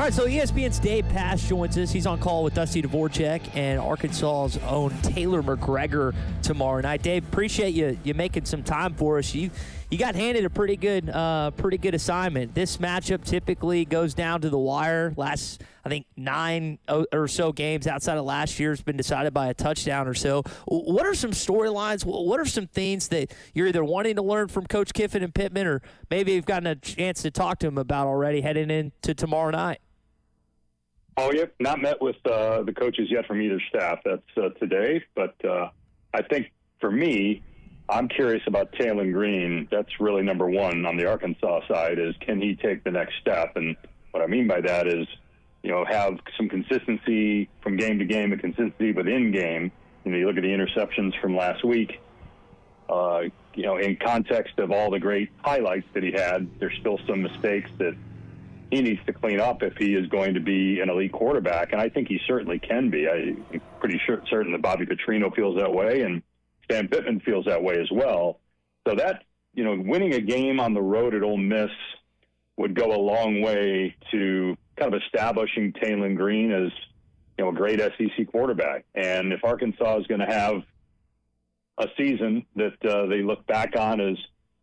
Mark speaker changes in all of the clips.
Speaker 1: All right, so ESPN's Dave Pasch joins us. He's on call with Dusty Dvorak and Arkansas's own Taylor McGregor tomorrow night. Dave, appreciate you making some time for us. You got handed a pretty good assignment. This matchup typically goes down to the wire. Last, I think, 9 or so games outside of last year has been decided by a touchdown or so. What are some storylines? What are some things that you're either wanting to learn from Coach Kiffin and Pittman, or maybe you've gotten a chance to talk to him about already heading into tomorrow night?
Speaker 2: Oh, yep. Not met with the coaches yet from either staff. That's today. But I think for me, I'm curious about Taylen Green. That's really number one on the Arkansas side, is can he take the next step? And what I mean by that is, have some consistency from game to game and consistency within game. You look at the interceptions from last week, in context of all the great highlights that he had, there's still some mistakes that he needs to clean up if he is going to be an elite quarterback, and I think he certainly can be. I'm pretty certain that Bobby Petrino feels that way, and Stan Pittman feels that way as well. So that, winning a game on the road at Ole Miss would go a long way to kind of establishing Taylen Green as, a great SEC quarterback. And if Arkansas is going to have a season that they look back on as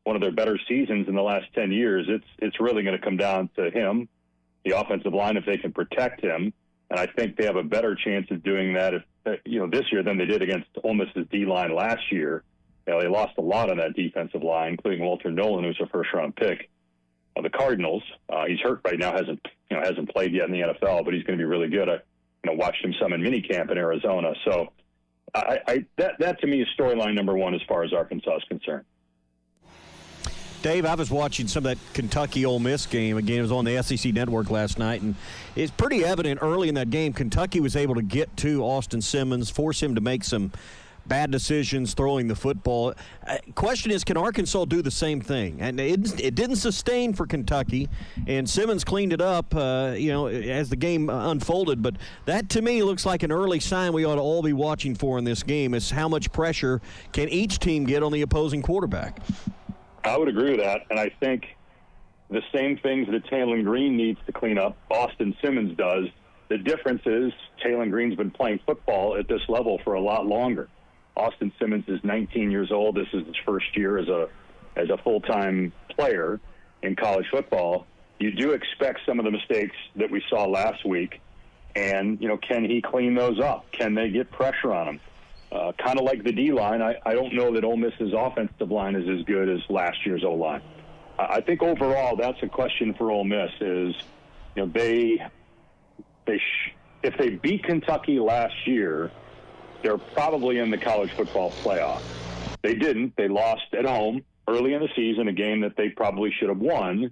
Speaker 2: one of their better seasons in the last 10 years, it's really going to come down to him, the offensive line, if they can protect him. And I think they have a better chance of doing that this year than they did against Ole Miss's D-line last year. They lost a lot on that defensive line, including Walter Nolan, who's a first-round pick of the Cardinals. He's hurt right now, hasn't played yet in the NFL, but he's going to be really good. I watched him some in minicamp in Arizona. So that to me is storyline number one as far as Arkansas is concerned.
Speaker 3: Dave, I was watching some of that Kentucky-Ole Miss game. Again, it was on the SEC Network last night, and it's pretty evident early in that game Kentucky was able to get to Austin Simmons, force him to make some bad decisions throwing the football. Question is, can Arkansas do the same thing? And it didn't sustain for Kentucky, and Simmons cleaned it up, as the game unfolded. But that, to me, looks like an early sign we ought to all be watching for in this game, is how much pressure can each team get on the opposing quarterback.
Speaker 2: I would agree with that, and I think the same things that Taylen Green needs to clean up, Austin Simmons does. The difference is Taylen Green's been playing football at this level for a lot longer. Austin Simmons is 19 years old. This is his first year as a full-time player in college football. You do expect some of the mistakes that we saw last week, and can he clean those up? Can they get pressure on him? Kind of like the D-line, I don't know that Ole Miss's offensive line is as good as last year's O-line. I think overall that's a question for Ole Miss is, if they beat Kentucky last year, they're probably in the college football playoff. They didn't. They lost at home early in the season, a game that they probably should have won.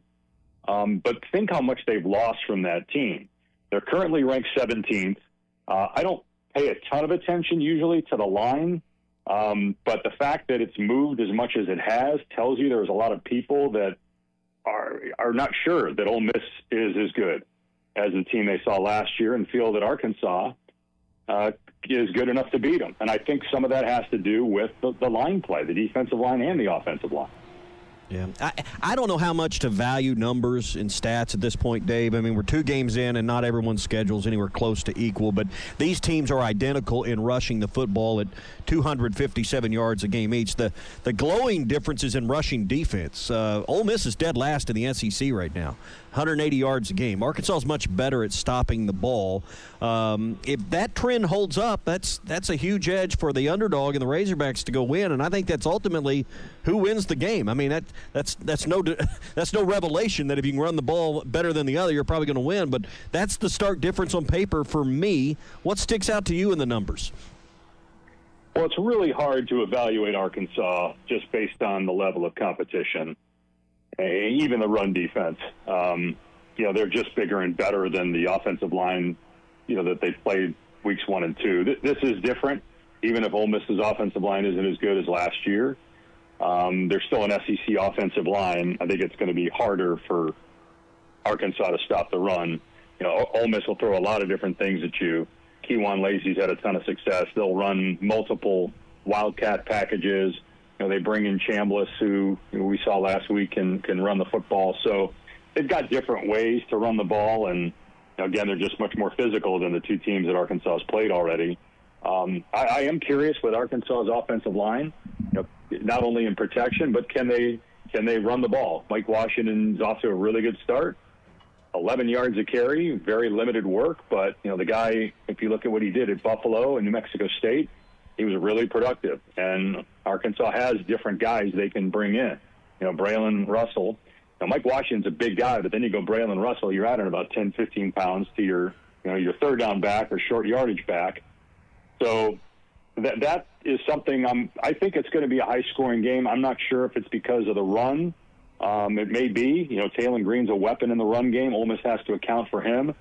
Speaker 2: But think how much they've lost from that team. They're currently ranked 17th. I don't pay a ton of attention usually to the line, but the fact that it's moved as much as it has tells you there's a lot of people that are not sure that Ole Miss is as good as the team they saw last year and feel that Arkansas is good enough to beat them. And I think some of that has to do with the line play, the defensive line and the offensive line.
Speaker 3: Yeah, I don't know how much to value numbers and stats at this point, Dave. I mean, we're 2 games in, and not everyone's schedule is anywhere close to equal, but these teams are identical in rushing the football at 257 yards a game each. The glowing difference is in rushing defense. Ole Miss is dead last in the SEC right now, 180 yards a game. Arkansas is much better at stopping the ball. If that trend holds up, that's a huge edge for the underdog and the Razorbacks to go win, and I think that's ultimately who wins the game. I mean, that's no revelation that if you can run the ball better than the other, you're probably going to win. But that's the stark difference on paper for me. What sticks out to you in the numbers?
Speaker 2: Well, it's really hard to evaluate Arkansas just based on the level of competition, even the run defense. They're just bigger and better than the offensive line, that they played weeks 1 and 2. This is different. Even if Ole Miss's offensive line isn't as good as last year, there's still an SEC offensive line. I think it's going to be harder for Arkansas to stop the run. Ole Miss will throw a lot of different things at you. Kejuan Lacey's had a ton of success. They'll run multiple wildcat packages. They bring in Chambliss, who we saw last week can run the football. So they've got different ways to run the ball, and Again, they're just much more physical than the two teams that Arkansas has played already. I am curious with Arkansas's offensive line, not only in protection, but can they run the ball? Mike Washington's off to a really good start. 11 yards a carry, very limited work, but the guy, if you look at what he did at Buffalo and New Mexico State, he was really productive. And Arkansas has different guys they can bring in. Braylon Russell. Mike Washington's a big guy, but then you go Braylon Russell, you're adding about 10, 15 pounds to your third down back or short yardage back. So that is something I think it's going to be a high-scoring game. I'm not sure if it's because of the run. It may be. Taylen Green's a weapon in the run game. Ole Miss has to account for him.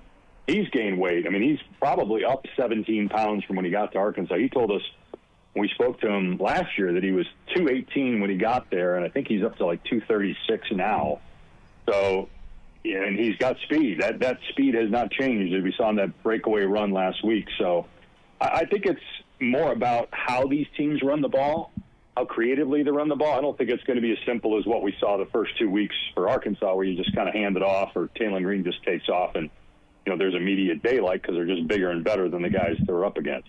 Speaker 2: He's gained weight. I mean, he's probably up 17 pounds from when he got to Arkansas. He told us when we spoke to him last year that he was 218 when he got there, and I think he's up to like 236 now. So, and he's got speed. That speed has not changed, as we saw in that breakaway run last week. So I think it's more about how these teams run the ball, how creatively they run the ball. I don't think it's going to be as simple as what we saw the first 2 weeks for Arkansas, where you just kind of hand it off or Taylen Green just takes off and, there's immediate daylight because they're just bigger and better than the guys they're up against.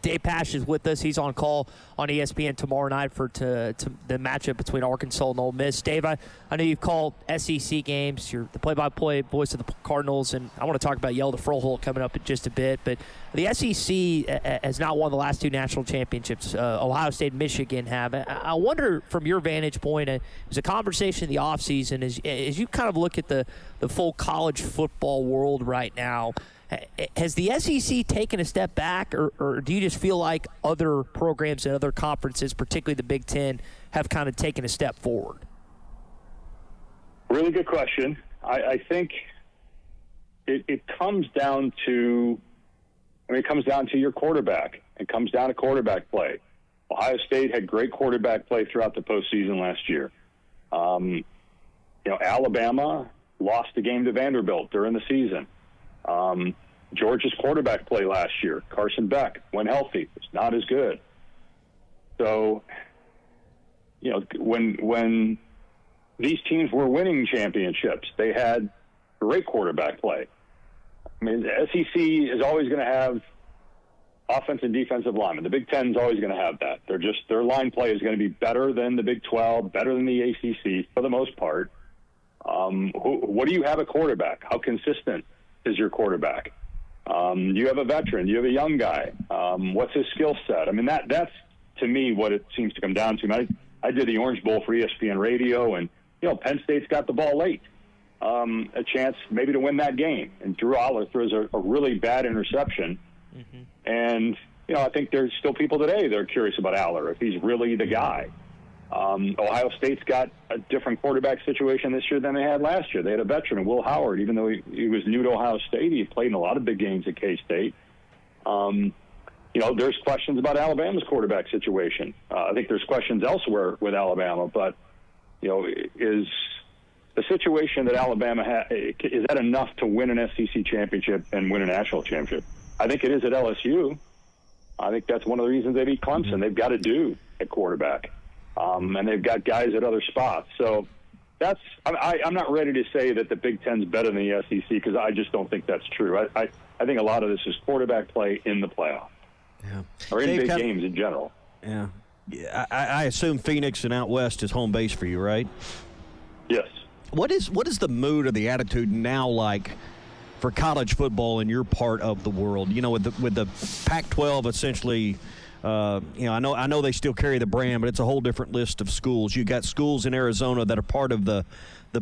Speaker 1: Dave Pasch is with us. He's on call on ESPN tomorrow night for the matchup between Arkansas and Ole Miss. Dave, I know you've called SEC games. You're the play-by-play voice of the Cardinals, and I want to talk about Yell to Froholt coming up in just a bit. But the SEC has not won the last two national championships. Ohio State and Michigan have. I wonder, from your vantage point, it was a conversation in the offseason, as you kind of look at the full college football world right now, has the SEC taken a step back, or do you just feel like other programs and other conferences, particularly the Big Ten, have kind of taken a step forward?
Speaker 2: Really good question. I think it comes down to your quarterback. It comes down to quarterback play. Ohio State had great quarterback play throughout the postseason last year. Alabama lost the game to Vanderbilt during the season. Georgia's quarterback play last year, Carson Beck, when healthy, was not as good. So, when these teams were winning championships, they had great quarterback play. I mean, the SEC is always going to have offense and defensive linemen. The Big Ten is always going to have that. Their line play is going to be better than the Big 12, better than the ACC for the most part. What do you have at quarterback? How consistent is your quarterback? Do you have a veteran? Do you have a young guy? What's his skill set? I mean, that's to me what it seems to come down to. I did the Orange Bowl for ESPN Radio, and Penn State's got the ball late, a chance maybe to win that game. And Drew Aller throws a really bad interception, and I think there's still people today that are curious about Aller, if he's really the guy. Ohio State's got a different quarterback situation this year than they had last year. They had a veteran, Will Howard, even though he was new to Ohio State. He played in a lot of big games at K-State. There's questions about Alabama's quarterback situation. I think there's questions elsewhere with Alabama, but, is the situation that Alabama has, is that enough to win an SEC championship and win a national championship? I think it is at LSU. I think that's one of the reasons they beat Clemson. They've got to do at quarterback. And they've got guys at other spots. So I'm not ready to say that the Big Ten's better than the SEC, because I just don't think that's true. I think a lot of this is quarterback play in the playoff, or in big games in general.
Speaker 3: Yeah. I assume Phoenix and out west is home base for you, right?
Speaker 2: Yes.
Speaker 3: What is the mood or the attitude now like for college football in your part of the world? With the Pac-12 essentially. I know they still carry the brand, but it's a whole different list of schools. You got schools in Arizona that are part of the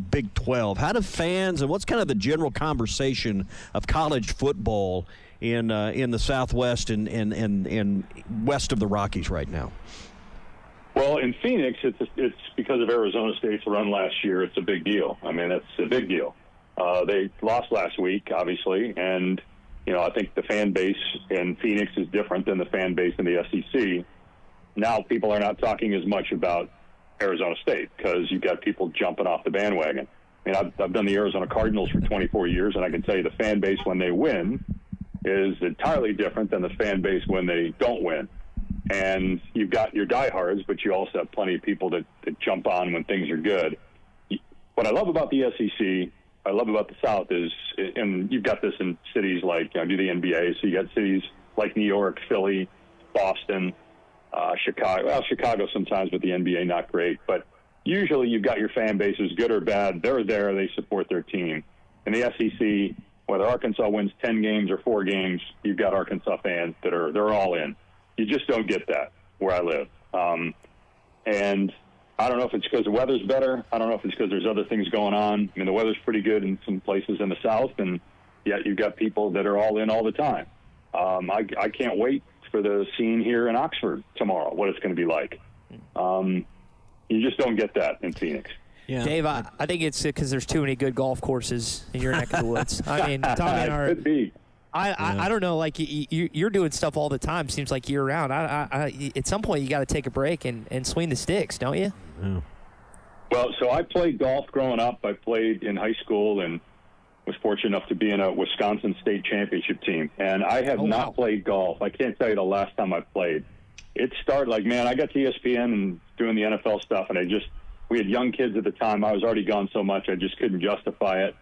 Speaker 3: Big 12. How do fans, and what's kind of the general conversation of college football in the Southwest and west of the Rockies right now?
Speaker 2: Well, in Phoenix, it's because of Arizona State's run last year. It's a big deal. I mean, it's a big deal. They lost last week, obviously, and I think the fan base in Phoenix is different than the fan base in the SEC. Now people are not talking as much about Arizona State because you've got people jumping off the bandwagon. I mean, I've done the Arizona Cardinals for 24 years, and I can tell you the fan base when they win is entirely different than the fan base when they don't win. And you've got your diehards, but you also have plenty of people that jump on when things are good. What I love about the SEC I love about the South is, and you've got this in cities like, do the NBA, so you got cities like New York, Philly, Boston, Chicago. Well, Chicago sometimes, but the NBA not great. But usually you've got your fan bases, good or bad. They're there. They support their team. In the SEC, whether Arkansas wins 10 games or 4 games, you've got Arkansas fans they're all in. You just don't get that where I live. And I don't know if it's because the weather's better. I don't know if it's because there's other things going on. I mean, the weather's pretty good in some places in the South, and yet you've got people that are all in all the time. I can't wait for the scene here in Oxford tomorrow, what it's going to be like. You just don't get that in Phoenix.
Speaker 1: Yeah. Dave, I think it's because there's too many good golf courses in your neck of the woods. I mean, Tommy and
Speaker 2: could be.
Speaker 1: I don't know. Like you're doing stuff all the time. Seems like year round. At some point you got to take a break and swing the sticks, don't you?
Speaker 3: Yeah.
Speaker 2: Well, so I played golf growing up. I played in high school and was fortunate enough to be in a Wisconsin state championship team. And I have not played golf. I can't tell you the last time I played. It started I got to ESPN and doing the NFL stuff, and we had young kids at the time. I was already gone so much I just couldn't justify it.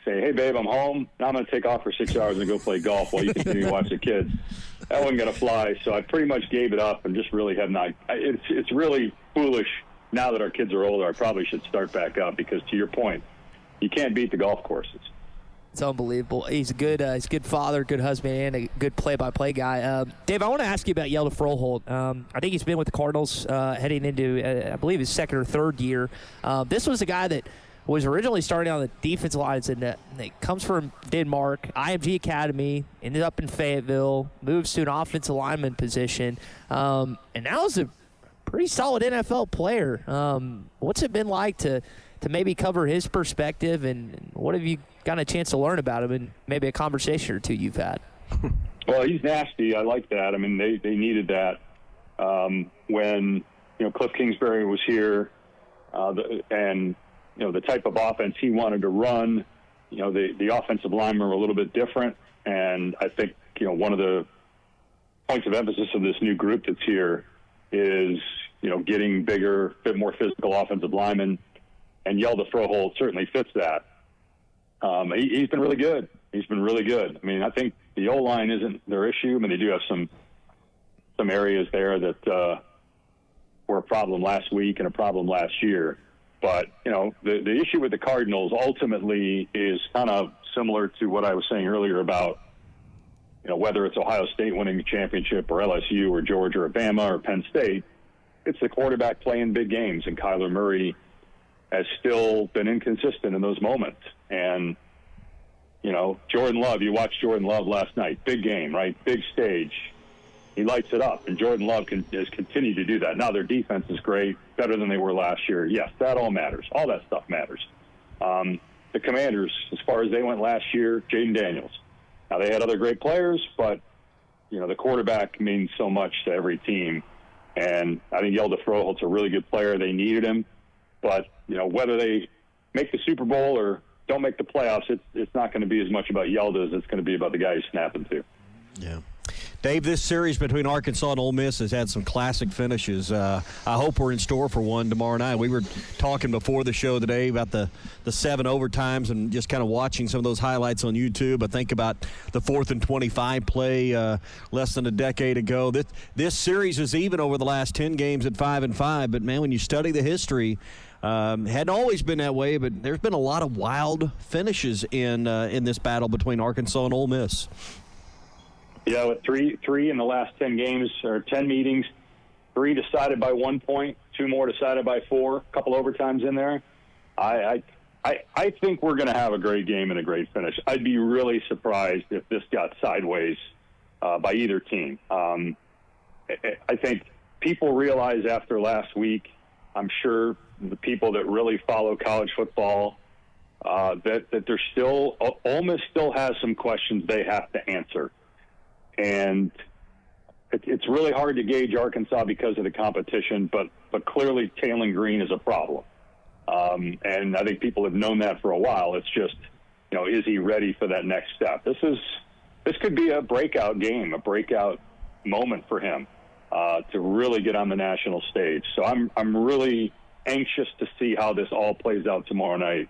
Speaker 2: Say, hey, babe, I'm home. Now I'm going to take off for 6 hours and go play golf while you continue to watch the kids. That wasn't going to fly, so I pretty much gave it up and just really have not. It's really foolish now that our kids are older. I probably should start back up because, to your point, you can't beat the golf courses.
Speaker 1: It's unbelievable. He's a good father, good husband, and a good play-by-play guy. Dave, I want to ask you about Yelda Froholt. I think he's been with the Cardinals heading into, I believe, his second or third year. This was a guy that was originally starting on the defensive lines, and it comes from Denmark, IMG Academy, ended up in Fayetteville, moves to an offensive lineman position, and now is a pretty solid NFL player. What's it been like to maybe cover his perspective, and what have you gotten a chance to learn about him, and maybe a conversation or two you've had?
Speaker 2: Well, he's nasty. I like that. I mean, they needed that when Cliff Kingsbury was here, and the type of offense he wanted to run. The offensive linemen were a little bit different, and I think one of the points of emphasis of this new group that's here is getting bigger, bit more physical offensive linemen, and Yelda Froholt certainly fits that. He's been really good. He's been really good. I mean, I think the O-line isn't their issue. I mean, they do have some areas there that were a problem last week and a problem last year. But, the issue with the Cardinals ultimately is kind of similar to what I was saying earlier about, whether it's Ohio State winning the championship or LSU or Georgia or Bama or Penn State, it's the quarterback playing big games, and Kyler Murray has still been inconsistent in those moments. And, Jordan Love, you watched Jordan Love last night, big game, right? Big stage. He lights it up, and Jordan Love has continued to do that. Now their defense is great, better than they were last year. Yes, that all matters. All that stuff matters. The Commanders, as far as they went last year, Jaden Daniels. Now they had other great players, but, the quarterback means so much to every team. And I think Yelda Froholt's a really good player. They needed him. But, whether they make the Super Bowl or don't make the playoffs, it's not going to be as much about Yelda as it's going to be about the guy he's snapping to.
Speaker 3: Yeah. Dave, this series between Arkansas and Ole Miss has had some classic finishes. I hope we're in store for one tomorrow night. We were talking before the show today about the 7 overtimes and just kind of watching some of those highlights on YouTube. I think about the 4th and 25 play less than a decade ago. This series is even over the last 10 games at 5-5. But, man, when you study the history, hadn't always been that way, but there's been a lot of wild finishes in this battle between Arkansas and Ole Miss.
Speaker 2: Yeah, with three in the last 10 games or 10 meetings, 3 decided by 1 point, 2 more decided by 4, a couple overtimes in there. I think we're going to have a great game and a great finish. I'd be really surprised if this got sideways by either team. I think people realize after last week, I'm sure the people that really follow college football, that there's still Ole Miss still has some questions they have to answer. And it's really hard to gauge Arkansas because of the competition, but clearly Taylen Green is a problem. And I think people have known that for a while. It's just, is he ready for that next step? This could be a breakout game, a breakout moment for him to really get on the national stage. So I'm really anxious to see how this all plays out tomorrow night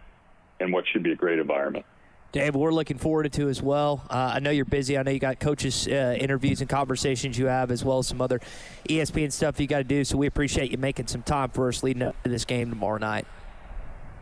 Speaker 2: in what should be a great environment.
Speaker 1: Dave, we're looking forward to it as well. I know you're busy. I know you got coaches' interviews and conversations you have, as well as some other ESPN stuff you got to do. So we appreciate you making some time for us leading up to this game tomorrow night.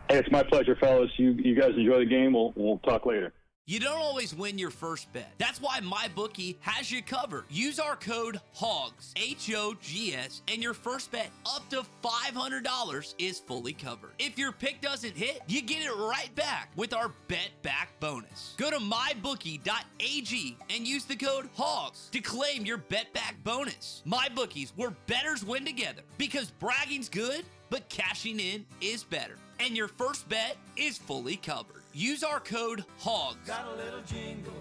Speaker 2: Hey, it's my pleasure, fellas. You guys enjoy the game. We'll talk later.
Speaker 4: You don't always win your first bet. That's why MyBookie has you covered. Use our code HOGS, H-O-G-S, and your first bet up to $500 is fully covered. If your pick doesn't hit, you get it right back with our Bet Back bonus. Go to mybookie.ag and use the code HOGS to claim your Bet Back bonus. MyBookie's, where bettors win together, because bragging's good, but cashing in is better. And your first bet is fully covered. Use our code HOGS.
Speaker 5: Got a little jingle